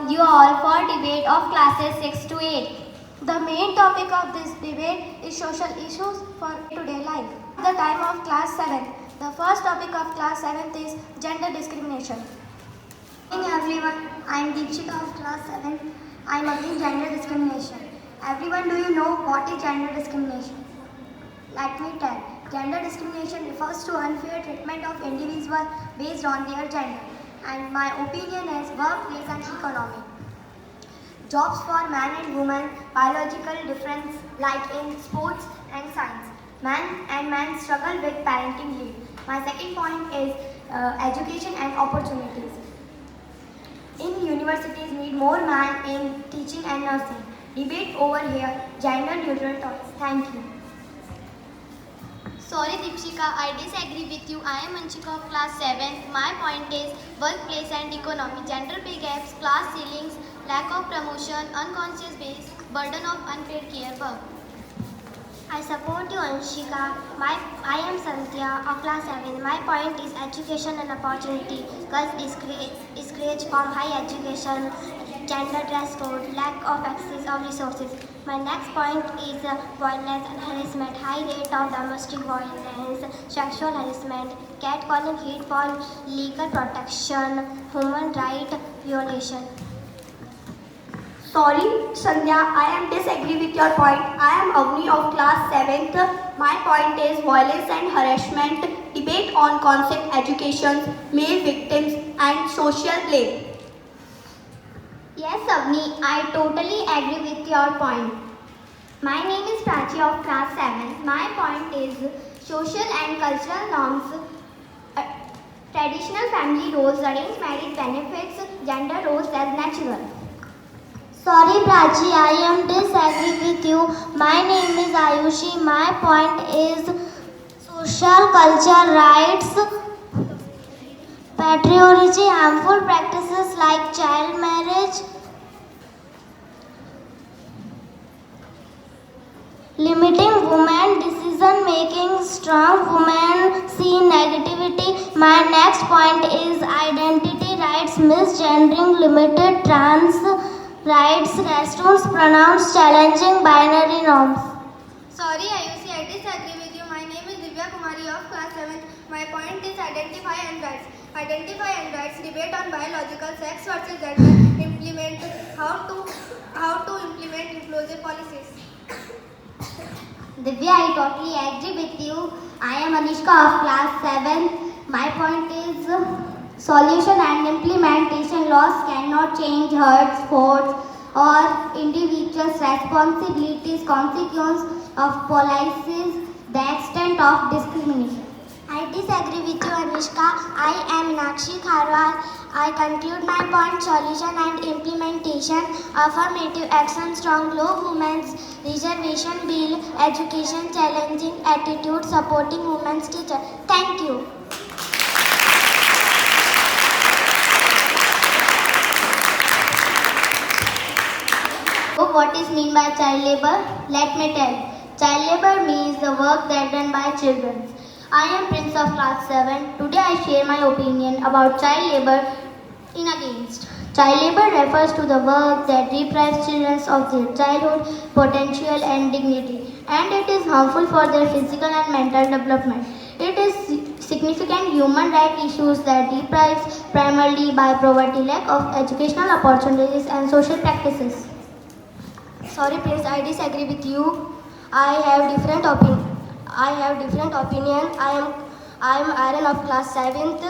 You all for debate of classes 6 to 8. The main topic of this debate is social issues for today life. The time of class 7. The first topic of class 7 is gender discrimination. Good evening everyone, I am Deepshika of class 7. I am against gender discrimination. Everyone, do you know what is gender discrimination? Let me tell. Gender discrimination refers to unfair treatment of individuals based on their gender. And my opinion is workplace and economy. Jobs for man and woman, biological difference like in sports and science. Man and man struggle with parenting leave. My second point is education and opportunities. In universities need more man in teaching and nursing. Debate over here, gender neutral topics. Thank you. Sorry Deepshika, I disagree with you. I am Anshika of class 7. My point is workplace and economy, gender pay gaps, class ceilings, lack of promotion, unconscious bias, burden of unpaid care work. I support you, Anshika. I am Sandhya of class 7. My point is education and opportunity. Girls discourage from high education, gender dress code, lack of access of resources. My next point is violence and harassment. High rate of domestic violence, sexual harassment, catcalling, hate for legal protection, human right violation. Sorry, Sandhya, I am disagree with your point. I am Avni of class 7th. My point is violence and harassment, debate on concept education, male victims and social blame. Yes, Avni, I totally agree with your point. My name is Prachi of class 7. My point is social and cultural norms, traditional family roles, arranged marriage benefits, gender roles as natural. Sorry Prachi, I am disagree with you. My name is Ayushi. My point is social culture rights, patriarchy, harmful practices like child marriage, limiting women decision making, strong women see negativity. My next point is identity rights, misgendering, limited trans rights, restrooms, pronouns, challenging binary norms. Sorry Ayushi, I disagree with you. My name is Divya Kumari of class 7. My point is identify and rights. Identify and rights, debate on biological sex versus gender, implement how to implement inclusive policies. Divya, I totally agree with you. I am Anishka of class 7. My point is solution and implementation laws cannot change hurts, sports or individuals' responsibilities, consequences of policies, the extent of discrimination. I disagree with you, Anishka. I am Nakshi Kharwal. I conclude my point solution and implementation, affirmative action, strong law, women's reservation bill, education, challenging attitude, supporting women's teacher. Thank you. What is meant by child labor? Let me tell. Child labor means the work that done by children. I am Prince of class 7. Today I share my opinion about child labor in against. Child labor refers to the work that deprives children of their childhood potential and dignity, and it is harmful for their physical and mental development. It is significant human rights issues that deprives primarily by poverty, lack of educational opportunities and social practices. Sorry Prince, I disagree with you. I have different opinion. I am Aaron of class 7th.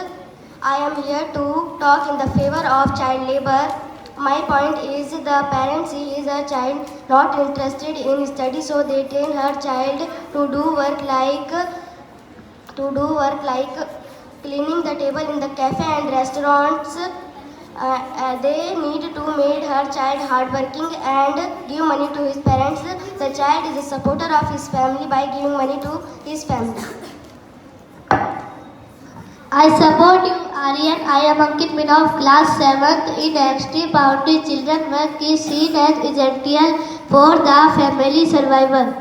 I am here to talk in the favor of child labor. My point is the parent sees a child not interested in study, so they train her child to do work like cleaning the table in the cafe and restaurants. They need to make her child hardworking and give money to his parents. The child is a supporter of his family by giving money to his family. I support you, Aryan. I am Ankit Mina of class 7th. In extreme poverty, children work is seen as essential for the family survival.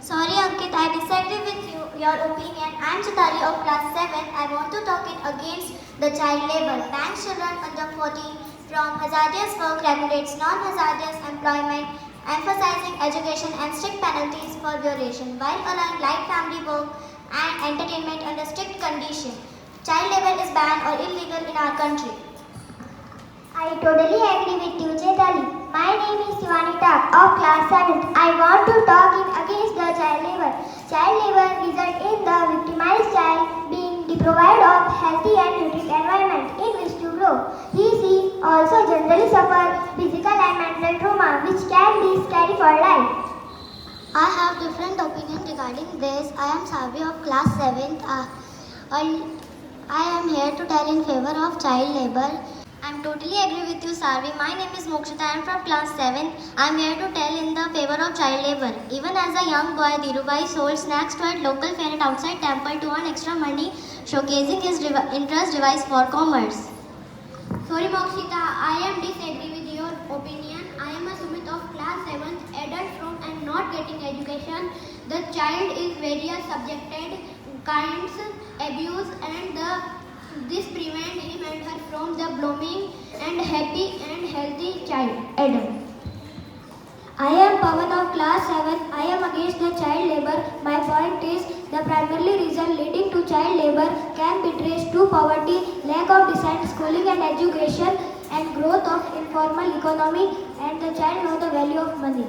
Sorry Ankit, I disagree with your opinion. I am Chitali of class 7. I want to talk in against the child labor. Bank children under 14 from hazardous work regulates non-hazardous employment, emphasizing education and strict penalties for violation, while allowing light family work and entertainment under strict conditions. Child labor is banned or illegal in our country. I totally agree with you, Chetali. My name is Sivanita of class 7th. I want to talk in against the child labor. Child labor results in the victimized child being deprived of healthy and nutritious environment in which to grow. He also generally suffer physical and mental trauma which can be scary for life. I have different opinion regarding this. I am Savi of class 7th. I am here to tell in favor of child labor. I am totally agree with you, Sarvi. My name is Mokshita. I am from class 7th. I am here to tell in the favor of child labor. Even as a young boy, Dhirubai sold snacks to a local parent outside temple to earn extra money, showcasing his interest device for commerce. Sorry, Mokshita. I am disagree with your opinion. I am a Sumit of class 7th, adult from and not getting education. The child is various subjected kinds abuse and this prevent him and her from the blooming and happy and healthy child adult. I am Pawan of class 7. I am against the child labor. My point is the primary reason leading to child labor can be traced to poverty, lack of decent schooling and education, and growth of informal economy, and the child know the value of money.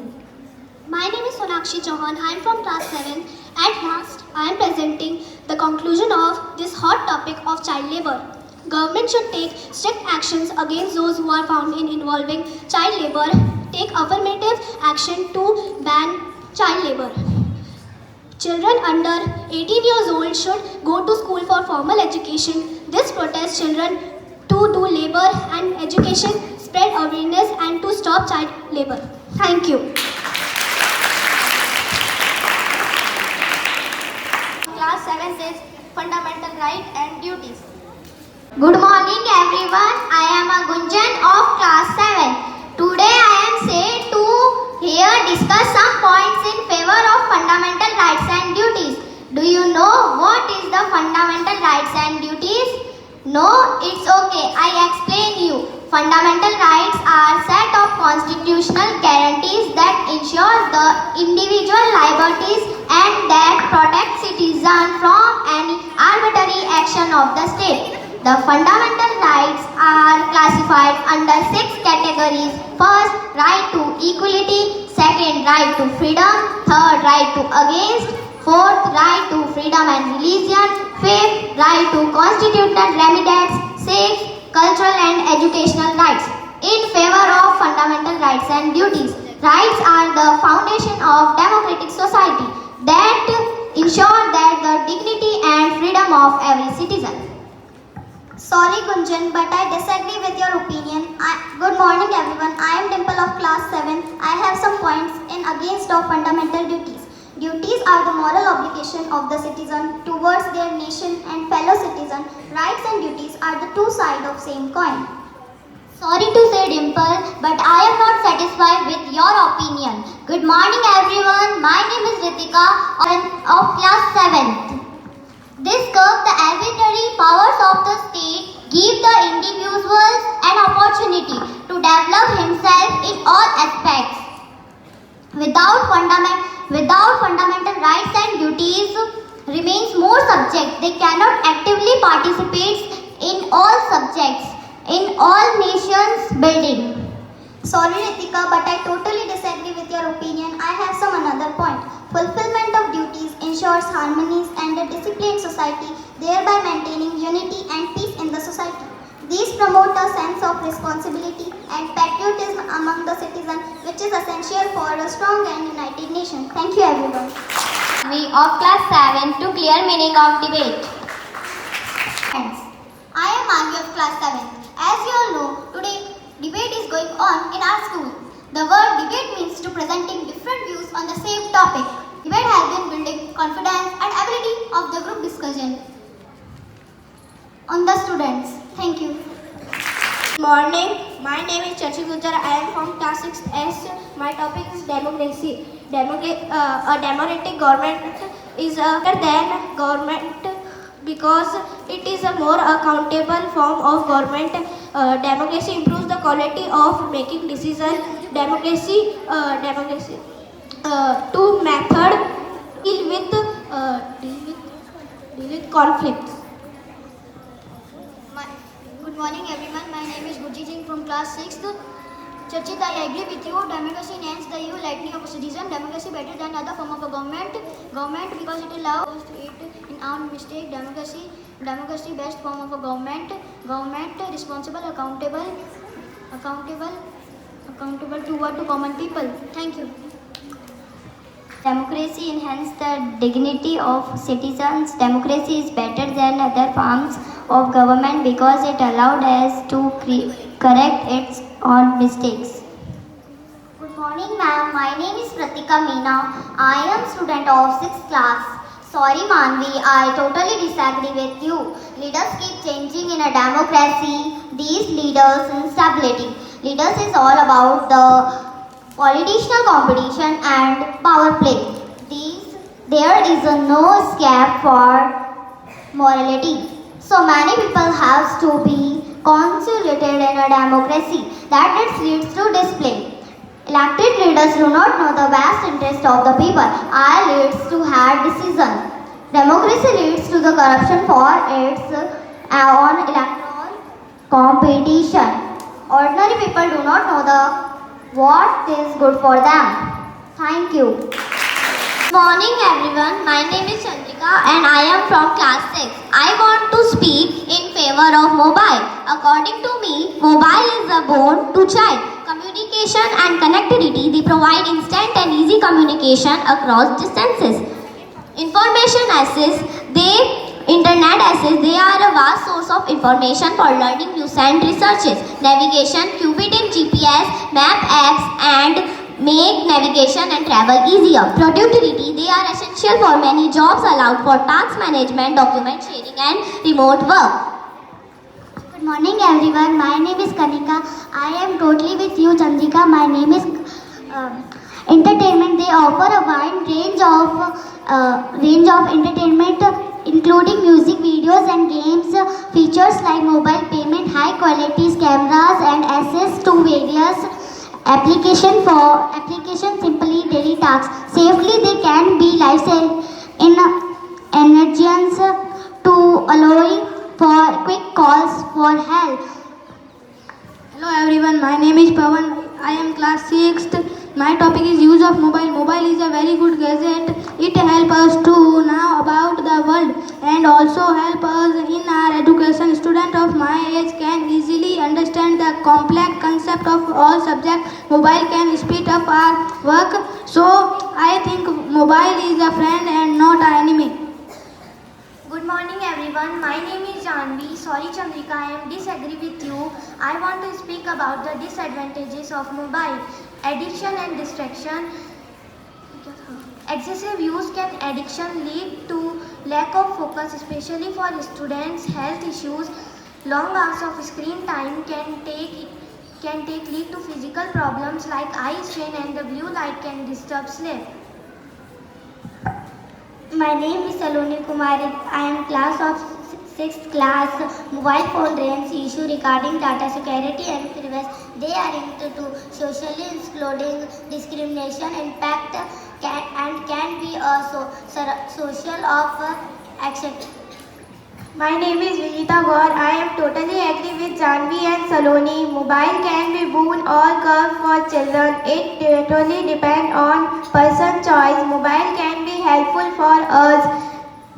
My name is Sonakshi Chauhan. I am from class 7. At last, I am presenting the conclusion of this hot topic of child labor. Government should take strict actions against those who are found in involving child labor, take affirmative action to ban child labor. Children under 18 years old should go to school for formal education. This protests children to do labor and education, spread awareness and to stop child labor. Thank you. Class 7 says fundamental rights and duties. Good morning everyone. I am a Gunjan of class 7. Today I am said to here discuss some points in favor of fundamental rights and duties. Do you know what is the fundamental rights and duties? No, it's okay. I explain you. Fundamental rights are set of constitutional guarantees that ensure the individual liberties and that protect citizens from any arbitrary action of the state. The fundamental rights are classified under 6 categories. First, right to equality. Second, right to freedom. Third, right to against. Fourth, right to freedom and religion. Fifth, right to constitutional remedies. Sixth, cultural and educational rights. In favor of fundamental rights and duties. Rights are the foundation of democratic society that ensure that the dignity and freedom of every citizen. Sorry Gunjan, but I disagree with your opinion. Good morning everyone. I am Dimple of class 7. I have some points in against of fundamental duties. Duties are the moral obligation of the citizen towards their nation and fellow citizen. Rights and duties are the two sides of same coin. Sorry to say Dimple, but I am not satisfied with your opinion. Good morning everyone. My name is Ritika of class 7th. This curb the arbitrary powers of the state, give the individuals an opportunity to develop himself in all aspects. Without fundamental rights and duties remains more subject. They cannot actively participate in all subjects, in all nations building. Sorry Ritika, but I totally disagree with your opinion. I have some another point. Fulfillment of duties ensures harmonies and a disciplined society, thereby maintaining unity and peace in the society. These promote a sense of responsibility and patriotism among the citizens, which is essential for a strong and united nation. Thank you everyone. We of class 7 to clear meaning of debate. Friends, I am Maggie of class 7. As you all know, today debate is going on in our school. The word debate means to presenting different views on the same topic. Debate has been building confidence and ability of the group discussion on the students. Thank you. Good morning. My name is Chachi Gujar. I am from class 6S. My topic is democracy. A democratic government is better than government because it is a more accountable form of government. Democracy improves the quality of making decisions. Democracy to method deal with conflicts. Good morning everyone. My name is Gurjit Singh from class 6th. Chachit, I agree with you. Democracy enhances the EU lightning of a citizen. Democracy better than other form of a government. Government because it allows it in our mistake. Democracy best form of a government. Government responsible, accountable to common people. Thank you. Democracy enhances the dignity of citizens. Democracy is better than other forms of government because it allowed us to correct its own mistakes. Good morning, ma'am. My name is Pratika Meena. I am student of 6th class. Sorry, Manvi, I totally disagree with you. Leaders keep changing in a democracy. These leaders' instability. Leaders is all about the political competition and power play. There is no escape for morality. So many people have to be consolidated in a democracy that leads to display. Elected leaders do not know the best interest of the people. I leads to hard decision. Democracy leads to the corruption for its own electoral competition. Ordinary people do not know what is good for them. Thank you. Morning everyone, my name is Chandrika and I am from class 6. I want to speak in favor of mobile. According to me, mobile is a boon to child. Communication and connectivity, they provide instant and easy communication across distances. Information access, internet access, they are a vast source of information for learning news and researches. Navigation, Qubit in GPS, map apps and make navigation and travel easier. Productivity, they are essential for many jobs allowed for task management, document sharing and remote work. Good morning everyone, my name is Kanika. I am totally with you Chandrika. My name is entertainment. They offer a wide range of entertainment including music, videos and games. Features like mobile payment, high quality cameras and access to various application simply daily tasks. Safely they can be lifesaving in emergencies to allowing for quick calls for help. Hello everyone, my name is Pawan. I am class 6th. My topic is use of mobile. Mobile is a very good gadget. It helps us to know about the world and also help us in our education. Student of my age can easily understand the complex concept of all subjects. Mobile can speed up our work. So I think mobile is a friend and not an enemy. Good morning everyone. My name is Janvi. Sorry Chandrika, I am disagree with you. I want to speak about the disadvantages of mobile. Addiction and distraction. Excessive use can addiction lead to lack of focus, especially for students. Health issues. Long hours of screen time can lead to physical problems like eye strain, and the blue light can disturb sleep. My name is Saloni Kumari. I am class of 6th class. Mobile phone rains issue regarding data security and privacy. They are linked to socially excluding discrimination impact can be also social of accept. My name is Vijita Gaur. I am totally agree with Janvi and Saloni. Mobile can be boon or curse for children. It totally depends on person choice. Mobile can be helpful for us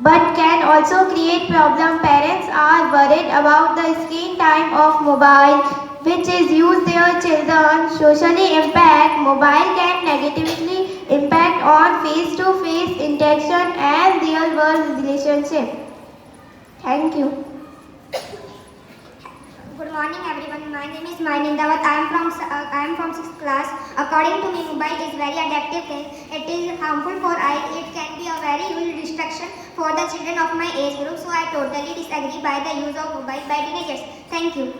but can also create problem. Parents are worried about the screen time of mobile which is used their children. Socially impact. Mobile can negatively impact on face-to-face interaction and real-world relationship. Thank you. Good morning everyone. My name is Mainindawat. I am from 6th class. According to me, mobile is very addictive thing. It is harmful for eyes. It can be a very huge distraction for the children of my age group. So I totally disagree by the use of mobile by teenagers. Thank you.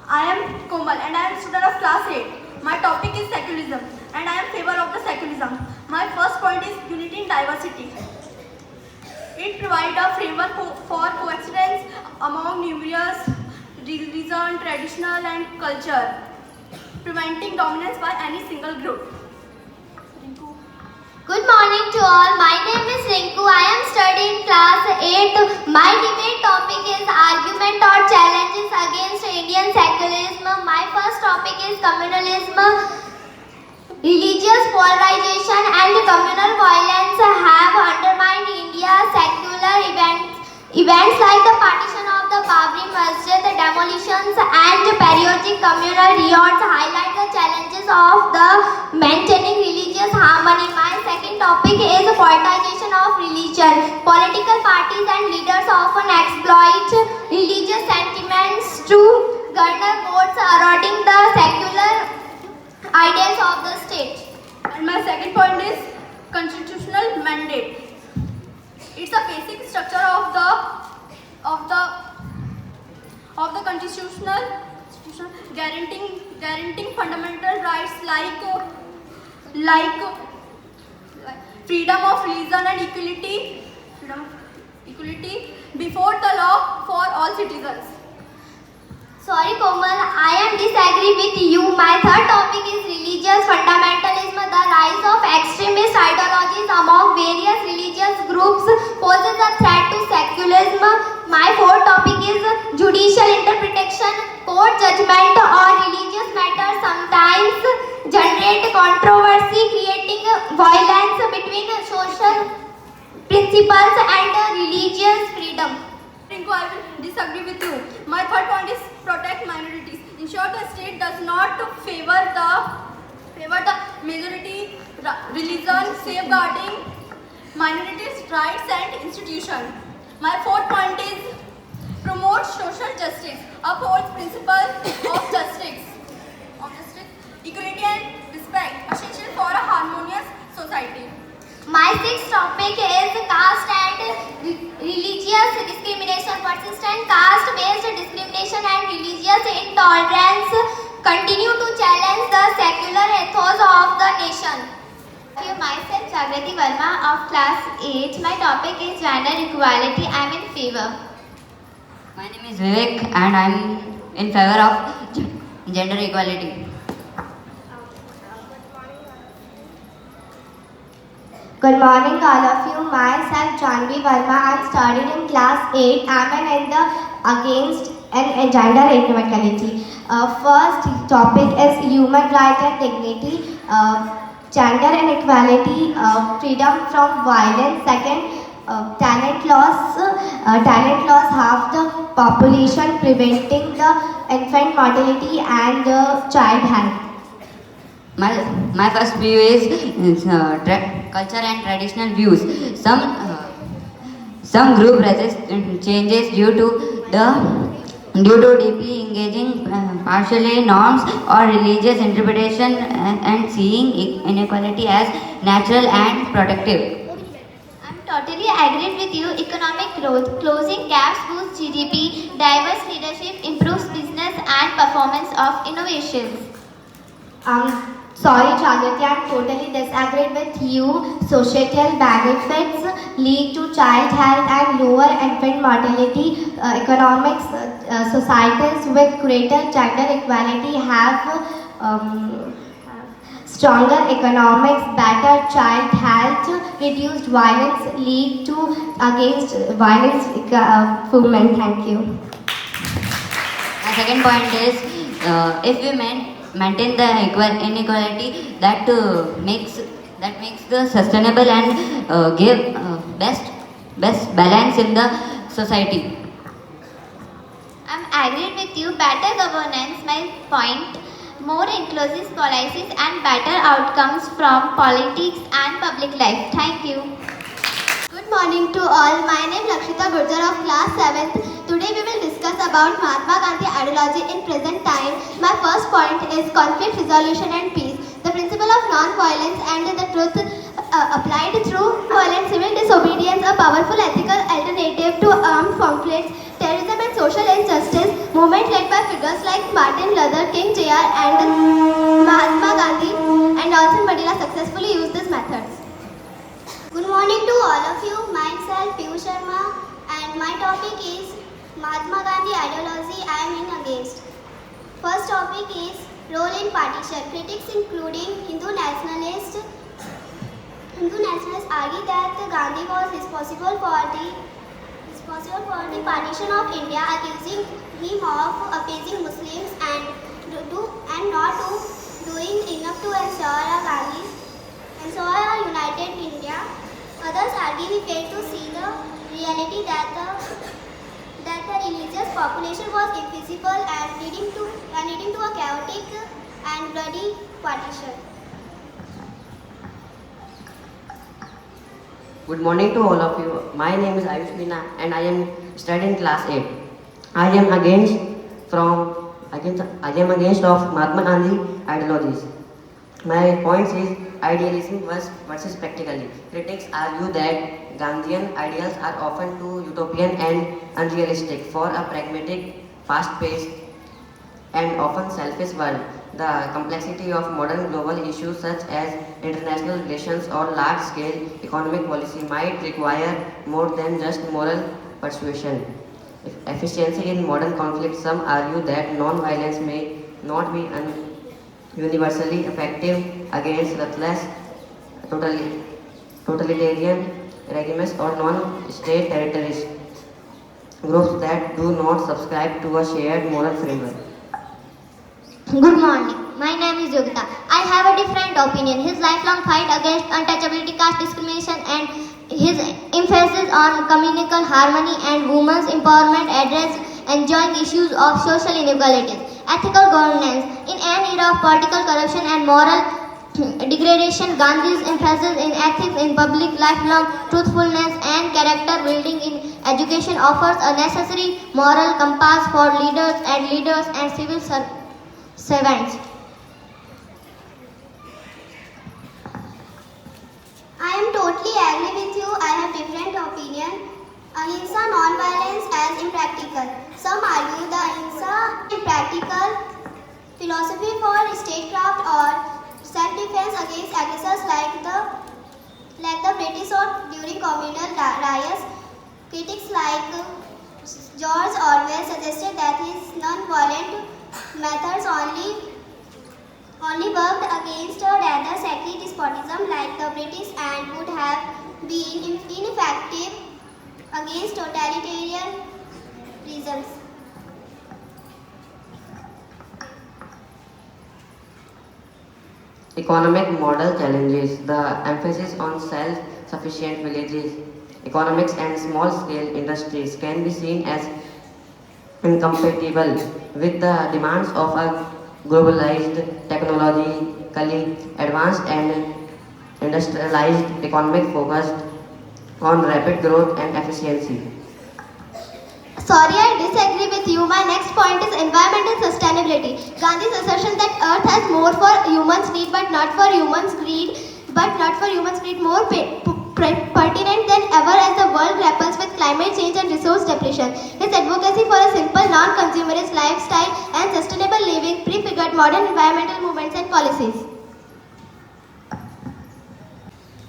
I am Komal and I am student of class 8. My topic is secularism and I am favor of the secularism. My first point is unity in diversity. It provides a framework for coexistence among numerous religion, traditional and culture, preventing dominance by any single group. Good morning to all. My name is Rinku. I am studying class 8. My debate topic is argument or challenges against Indian secularism. My first topic is communalism. Religious polarization and communal violence have undermined India's secular events. Events like the partition of the Babri Masjid, the demolitions and periodic communal riots highlight the challenges of the maintaining religious harmony. My second topic is politicization of religion. Political parties and leaders often exploit religious sentiments to garner votes, eroding the secular ideals of the state. And my second point is constitutional mandate. It's a basic structure of the constitutional guaranteeing fundamental rights like freedom of religion and equality before the law for all citizens. Sorry Komal, I am disagree with you. My third topic is religious fundamentalism. The rise of extremist ideologies among various religious groups poses a threat to secularism. My fourth topic is judicial interpretation. Court judgment on religious matters sometimes generate controversy, creating violence between social principles and religious freedom. Rinku, I will disagree with you. My third point is protect minorities. Ensure the state does not favor the majority religion, safeguarding minorities' rights and institutions. My fourth point is promote social justice, upholds principles of justice, equality and respect, essential for a harmonious society. My sixth topic is caste and religious discrimination. Persistent caste-based discrimination and religious intolerance continue to challenge the secular ethos of the nation. Myself Jagrati Verma of class 8. My topic is gender equality. I am in favor. My name is Vivek and I am in favor of gender equality. Good morning all of you. Myself Janvi Verma. I am studying in class 8. I am in the against and gender inequality. First topic is human rights and dignity. Gender inequality, freedom from violence. Second, talent loss. Talent loss half the population, preventing the infant mortality and child health. My first view is culture and traditional views. Some group resist changes due to deeply engaging partially norms or religious interpretation and seeing inequality as natural and protective. I'm totally agreed with you. Economic growth, closing gaps boosts GDP, diverse leadership improves business and performance of innovations. Sorry Jagrati, I am totally disagreed with you. Societal benefits lead to child health and lower infant mortality. Economics, societies with greater gender equality have stronger economics, better child health, reduced violence, lead to against violence women. Thank you. My second point is if we maintain the inequality that makes the sustainable and give best balance in the society. I'm agreed with you. Better governance, my point. More inclusive policies and better outcomes from politics and public life. Thank you. Good morning to all. My name is Lakshita Gurjar of class 7th. Today we will discuss about Mahatma Gandhi ideology in present time. My first point is conflict resolution and peace. The principle of non-violence and the truth applied through violent civil disobedience, a powerful ethical alternative to armed conflicts, terrorism and social injustice, movement led by figures like Martin Luther King Jr. and Mahatma Gandhi and Nelson Mandela successfully used these methods. Good morning to all of you. Myself Piyush Sharma and my topic is Mahatma Gandhi ideology I am in against. First topic is role in partition. Critics including Hindu nationalists argue that Gandhi was responsible for the partition of India, accusing him of appeasing Muslims and not doing enough to ensure a united India. Others argue he failed to see the reality that the religious population was invisible and leading to a chaotic and bloody partition. Good morning to all of you. My name is Ayush Meena and I am studying class 8. I am against of Mahatma Gandhi ideologies. My point is idealism versus practically. Critics argue that Gandhian ideals are often too utopian and unrealistic for a pragmatic, fast-paced and often selfish world. The complexity of modern global issues such as international relations or large-scale economic policy might require more than just moral persuasion. Efficiency in modern conflicts. Some argue that non-violence may not be universally effective against ruthless totalitarian regimes or non-state terrorist groups that do not subscribe to a shared moral framework. Good morning. My name is Yogita. I have a different opinion. His lifelong fight against untouchability, caste discrimination and his emphasis on communal harmony and women's empowerment address enjoying issues of social inequalities, ethical governance. In an era of political corruption and moral degradation, Gandhi's emphasis in ethics in public, lifelong truthfulness and character building in education offers a necessary moral compass for leaders and civil servants. I am totally agree with you. I have different opinion. Ahimsa non-violence as impractical. Some argue the ahimsa impractical philosophy for statecraft or self-defense against aggressors like the British or during communal riots. Critics like George Orwell suggested that his non-violent methods only worked against a rather sacred despotism like the British and would have been ineffective against totalitarian regimes. Economic model challenges. The emphasis on self-sufficient villages, economics and small-scale industries can be seen as incompatible with the demands of a globalized, technologically advanced and industrialized economic focused on rapid growth and efficiency. Sorry, I disagree with you. My next point is environmental sustainability. Gandhi's assertion that Earth has more for humans' need but not for humans' greed, more pertinent than ever as the world grapples with climate change and resource depletion. His advocacy for a simple, non-consumerist lifestyle and sustainable living prefigured modern environmental movements and policies.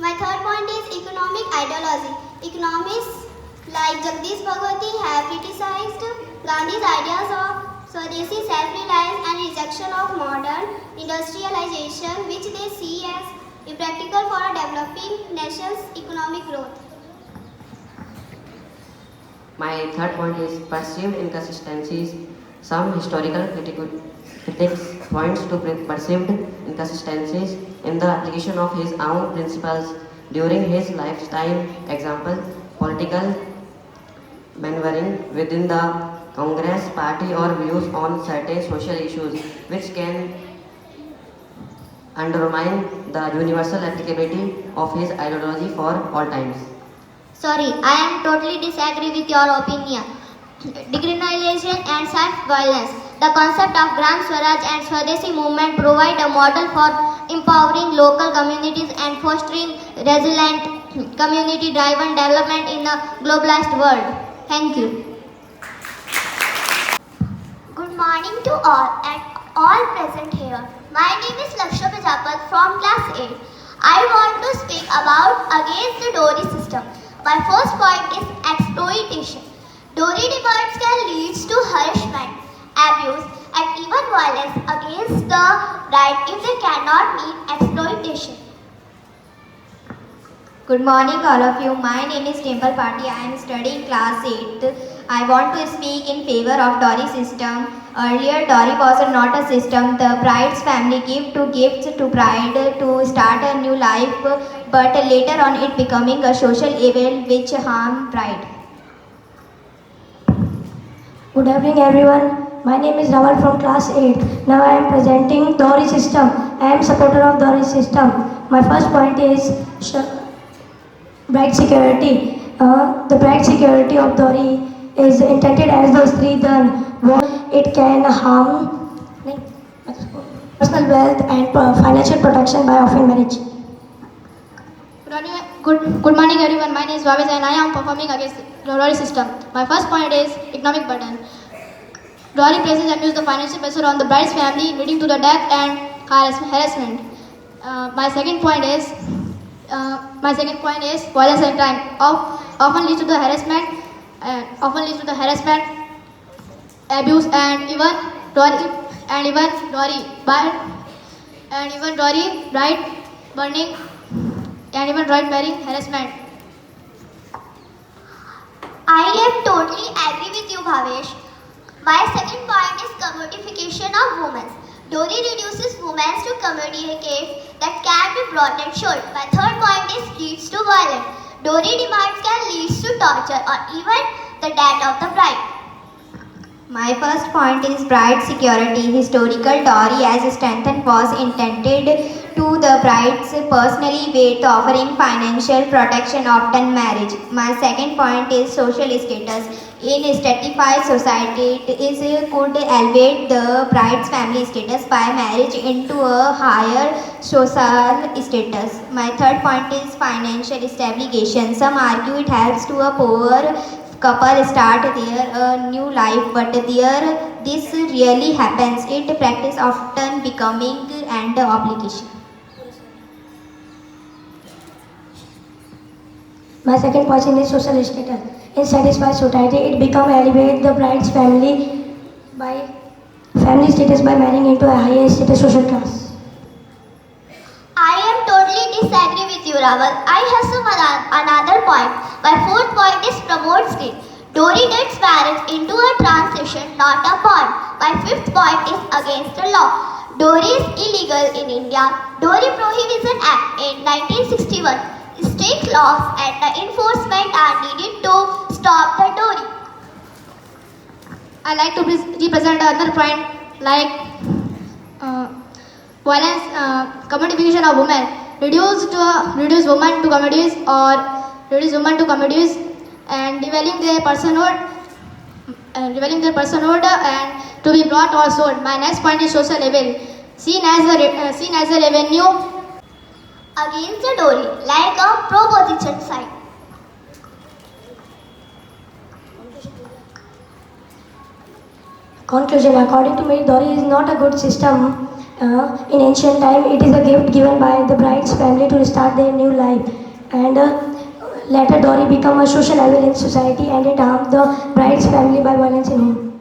My third point is economic ideology. Economists like Jagdish Bhagwati have criticized Gandhi's ideas of Swadeshi self-reliance and rejection of modern industrialization, which they see as impractical for a developing nation's economic growth. My third point is perceived inconsistencies. Some historical critics points to perceived inconsistencies in the application of his own principles during his lifetime. Example, political maneuvering within the Congress party or views on certain social issues which can undermine the universal applicability of his ideology for all times. Sorry, I am totally disagree with your opinion. Decriminalization and self-violence. The concept of Gram Swaraj and Swadeshi movement provide a model for empowering local communities and fostering resilient community-driven development in a globalized world. Thank you. Good morning to all and all present here. My name is Laksha Prajapat from class 8. I want to speak about against the Dowry system. My first point is exploitation. Dowry demands can lead to harassment, abuse and even violence against the bride if they cannot meet exploitation. Good morning, all of you. My name is Dimple Party. I am studying class 8th. I want to speak in favor of dowry system. Earlier, dowry was not a system. The bride's family gave gifts to bride to start a new life, but later on it becoming a social evil which harm bride. Good evening everyone. My name is Raval from class 8. Now I am presenting dowry system. I am supporter of dowry system. My first point is bride security. The bride security of dowry is intended as the Sridhan. It can harm personal wealth and financial protection by offering marriage. Good morning everyone. My name is Bhavesh and I am performing against the dowry system. My first point is economic burden. Dowry places abuse the financial pressure on the bride's family, leading to the death and harassment. My second point is violence and crime. Often leads to the harassment, abuse, and even dowry, bride burning, and even bride bearing harassment. I am totally agree with you, Bhavesh. My second point is commodification of women. Dowry reduces women to communicate that can be brought and showed. My third point is leads to violence. Dowry demands can lead to torture or even the death of the bride. My first point is bride security. Historical dowry as strengthened was intended to the bride's personally weight offering financial protection often marriage. My second point is social status. In stratified society, it could elevate the bride's family status by marriage into a higher social status. My third point is financial stabilization. Some argue it helps to a poor couple start their new life, but this really happens. It practice often becoming an obligation. My second point is social status. In satisfied society, it become elevate the bride's family status by marrying into a higher status social class. I am totally disagree with you, Raval. I have some another point. My fourth point is promote skill. Dowry gets marriage into a transition, not a bond. My fifth point is against the law. Dowry is illegal in India. Dowry Prohibition Act in 1961. State laws and the enforcement are needed to stop the dowry. I like to represent another point like violence, commodification of women. Reduce women to commodities or reduce women to commodities and devaluing their personhood and to be brought or sold. My next point is social evil, seen as a revenue Against the dowry, like a proposition site. Conclusion. According to me, dowry is not a good system. In ancient time, it is a gift given by the bride's family to start their new life. And later, dowry become a social evil in society and it harms the bride's family by violence in home.